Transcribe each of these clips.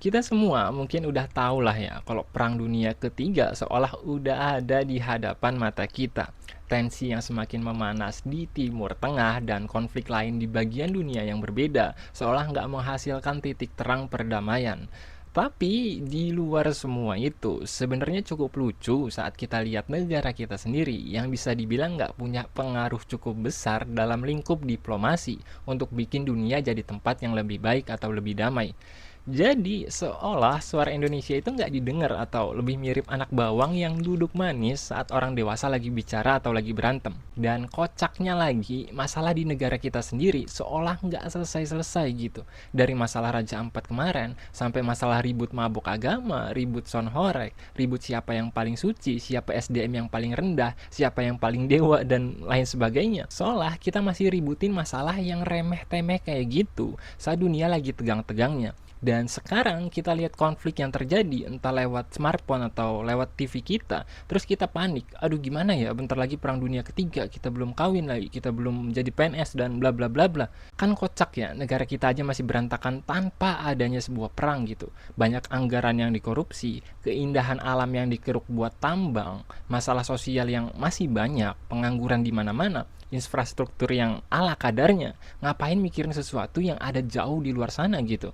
Kita semua mungkin udah tahu lah ya, kalau Perang Dunia Ketiga seolah udah ada di hadapan mata kita. Tensi yang semakin memanas di Timur Tengah dan konflik lain di bagian dunia yang berbeda, seolah nggak menghasilkan titik terang perdamaian. Tapi di luar semua itu, sebenarnya cukup lucu saat kita lihat negara kita sendiri yang bisa dibilang nggak punya pengaruh cukup besar dalam lingkup diplomasi untuk bikin dunia jadi tempat yang lebih baik atau lebih damai. Jadi, seolah suara Indonesia itu nggak didengar atau lebih mirip anak bawang yang duduk manis saat orang dewasa lagi bicara atau lagi berantem. Dan kocaknya lagi, masalah di negara kita sendiri seolah nggak selesai-selesai gitu. Dari masalah Raja Ampat kemarin, sampai masalah ribut mabuk agama, ribut son horek, ribut siapa yang paling suci, siapa SDM yang paling rendah, siapa yang paling dewa, dan lain sebagainya. Seolah kita masih ributin masalah yang remeh-temeh kayak gitu, saat dunia lagi tegang-tegangnya. Dan sekarang kita lihat konflik yang terjadi entah lewat smartphone atau lewat TV kita, terus kita panik. Aduh gimana ya, bentar lagi perang dunia ketiga, kita belum kawin lagi, kita belum jadi PNS dan bla bla bla bla. Kan kocak ya, negara kita aja masih berantakan tanpa adanya sebuah perang gitu. Banyak anggaran yang dikorupsi, keindahan alam yang dikeruk buat tambang, masalah sosial yang masih banyak, pengangguran di mana-mana, infrastruktur yang ala kadarnya. Ngapain mikirin sesuatu yang ada jauh di luar sana gitu.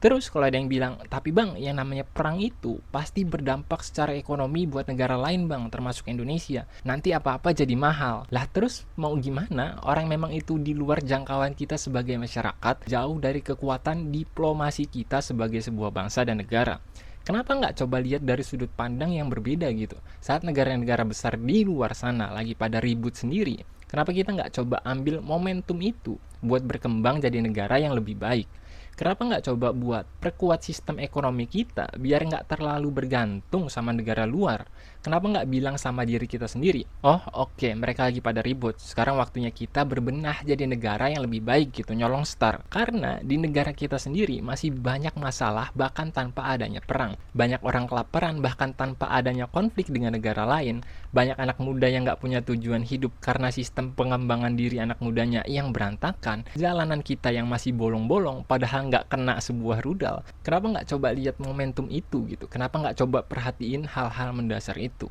Terus kalau ada yang bilang, tapi bang, yang namanya perang itu pasti berdampak secara ekonomi buat negara lain bang, termasuk Indonesia. Nanti apa-apa jadi mahal. Lah terus mau gimana? Orang memang itu di luar jangkauan kita sebagai masyarakat, jauh dari kekuatan diplomasi kita sebagai sebuah bangsa dan negara. Kenapa nggak coba lihat dari sudut pandang yang berbeda gitu? Saat negara-negara besar di luar sana lagi pada ribut sendiri, kenapa kita nggak coba ambil momentum itu buat berkembang jadi negara yang lebih baik? Kenapa nggak coba buat perkuat sistem ekonomi kita biar nggak terlalu bergantung sama negara luar? Kenapa nggak bilang sama diri kita sendiri, oh oke, mereka lagi pada ribut, sekarang waktunya kita berbenah jadi negara yang lebih baik gitu, nyolong start. Karena di negara kita sendiri masih banyak masalah bahkan tanpa adanya perang. Banyak orang kelaparan bahkan tanpa adanya konflik dengan negara lain. Banyak anak muda yang nggak punya tujuan hidup karena sistem pengembangan diri anak mudanya yang berantakan. Jalanan kita yang masih bolong-bolong padahal nggak kena sebuah rudal. Kenapa nggak coba lihat momentum itu gitu? Kenapa nggak coba perhatiin hal-hal mendasar itu?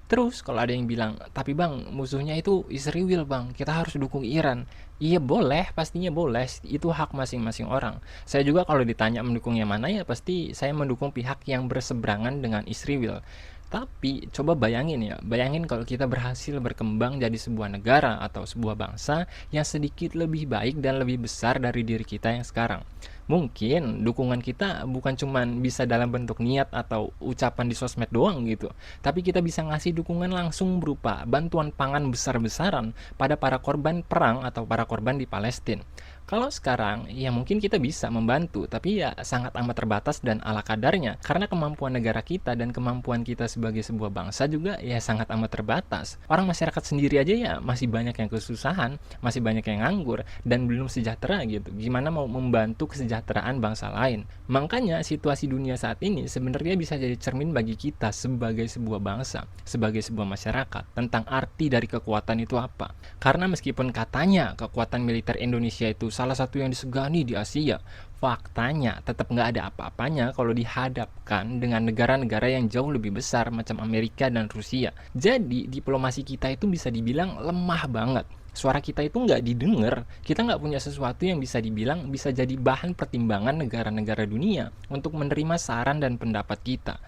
Terus kalau ada yang bilang, tapi bang, musuhnya itu Israel bang, kita harus dukung Iran. Iya boleh, pastinya boleh, itu hak masing-masing orang. Saya juga kalau ditanya mendukung yang mana ya pasti saya mendukung pihak yang berseberangan dengan Israel. Tapi coba bayangin ya, bayangin kalau kita berhasil berkembang jadi sebuah negara atau sebuah bangsa yang sedikit lebih baik dan lebih besar dari diri kita yang sekarang. Mungkin dukungan kita bukan cuman bisa dalam bentuk niat atau ucapan di sosmed doang gitu, tapi kita bisa ngasih dukungan langsung berupa bantuan pangan besar-besaran pada para korban perang atau para korban di Palestina. Kalau sekarang, ya mungkin kita bisa membantu, tapi ya sangat amat terbatas dan ala kadarnya, karena kemampuan negara kita dan kemampuan kita sebagai sebuah bangsa juga ya sangat amat terbatas. Orang masyarakat sendiri aja ya masih banyak yang kesusahan, masih banyak yang nganggur, dan belum sejahtera gitu. Gimana mau membantu kesejahteraan bangsa lain? Makanya situasi dunia saat ini sebenarnya bisa jadi cermin bagi kita sebagai sebuah bangsa, sebagai sebuah masyarakat, tentang arti dari kekuatan itu apa. Karena meskipun katanya kekuatan militer Indonesia itu salah satu yang disegani di Asia, faktanya tetap nggak ada apa-apanya kalau dihadapkan dengan negara-negara yang jauh lebih besar macam Amerika dan Rusia. Jadi diplomasi kita itu bisa dibilang lemah banget. Suara kita itu nggak didengar, kita nggak punya sesuatu yang bisa dibilang bisa jadi bahan pertimbangan negara-negara dunia untuk menerima saran dan pendapat kita.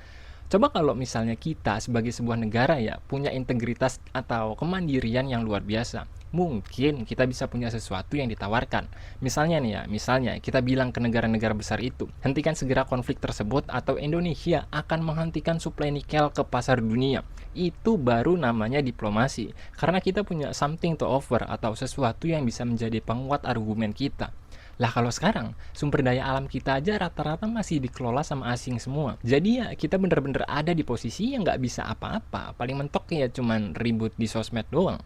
Coba kalau misalnya kita sebagai sebuah negara ya punya integritas atau kemandirian yang luar biasa, mungkin kita bisa punya sesuatu yang ditawarkan. Misalnya nih ya, misalnya kita bilang ke negara-negara besar itu, hentikan segera konflik tersebut atau Indonesia akan menghentikan suplai nikel ke pasar dunia. Itu baru namanya diplomasi, karena kita punya something to offer atau sesuatu yang bisa menjadi penguat argumen kita. Lah kalau sekarang, sumber daya alam kita aja rata-rata masih dikelola sama asing semua. Jadi ya kita bener-bener ada di posisi yang nggak bisa apa-apa. Paling mentok ya cuman ribut di sosmed doang.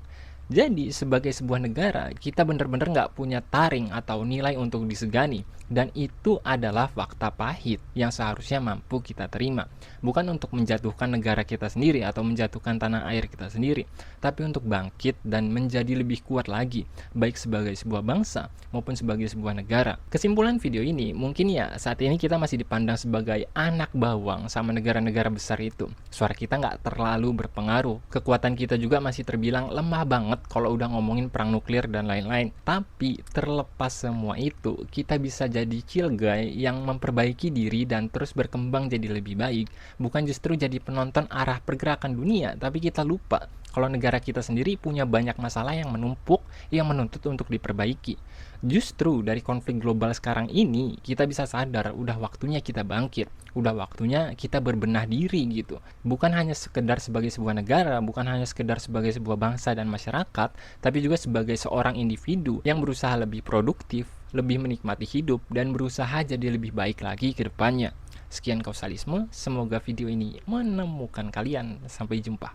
Jadi, sebagai sebuah negara, kita benar-benar nggak punya taring atau nilai untuk disegani. Dan itu adalah fakta pahit yang seharusnya mampu kita terima. Bukan untuk menjatuhkan negara kita sendiri atau menjatuhkan tanah air kita sendiri, tapi untuk bangkit dan menjadi lebih kuat lagi, baik sebagai sebuah bangsa maupun sebagai sebuah negara. Kesimpulan video ini, mungkin ya saat ini kita masih dipandang sebagai anak bawang sama negara-negara besar itu. Suara kita nggak terlalu berpengaruh. Kekuatan kita juga masih terbilang lemah banget kalau udah ngomongin perang nuklir dan lain-lain. Tapi terlepas semua itu, kita bisa jadi chill guy yang memperbaiki diri dan terus berkembang jadi lebih baik. Bukan justru jadi penonton arah pergerakan dunia, tapi kita lupa kalau negara kita sendiri punya banyak masalah yang menumpuk yang menuntut untuk diperbaiki. Justru dari konflik global sekarang ini, kita bisa sadar udah waktunya kita bangkit, udah waktunya kita berbenah diri gitu. Bukan hanya sekedar sebagai sebuah negara, bukan hanya sekedar sebagai sebuah bangsa dan masyarakat, tapi juga sebagai seorang individu yang berusaha lebih produktif, lebih menikmati hidup, dan berusaha jadi lebih baik lagi ke depannya. Sekian Kausalisme, semoga video ini menemukan kalian. Sampai jumpa.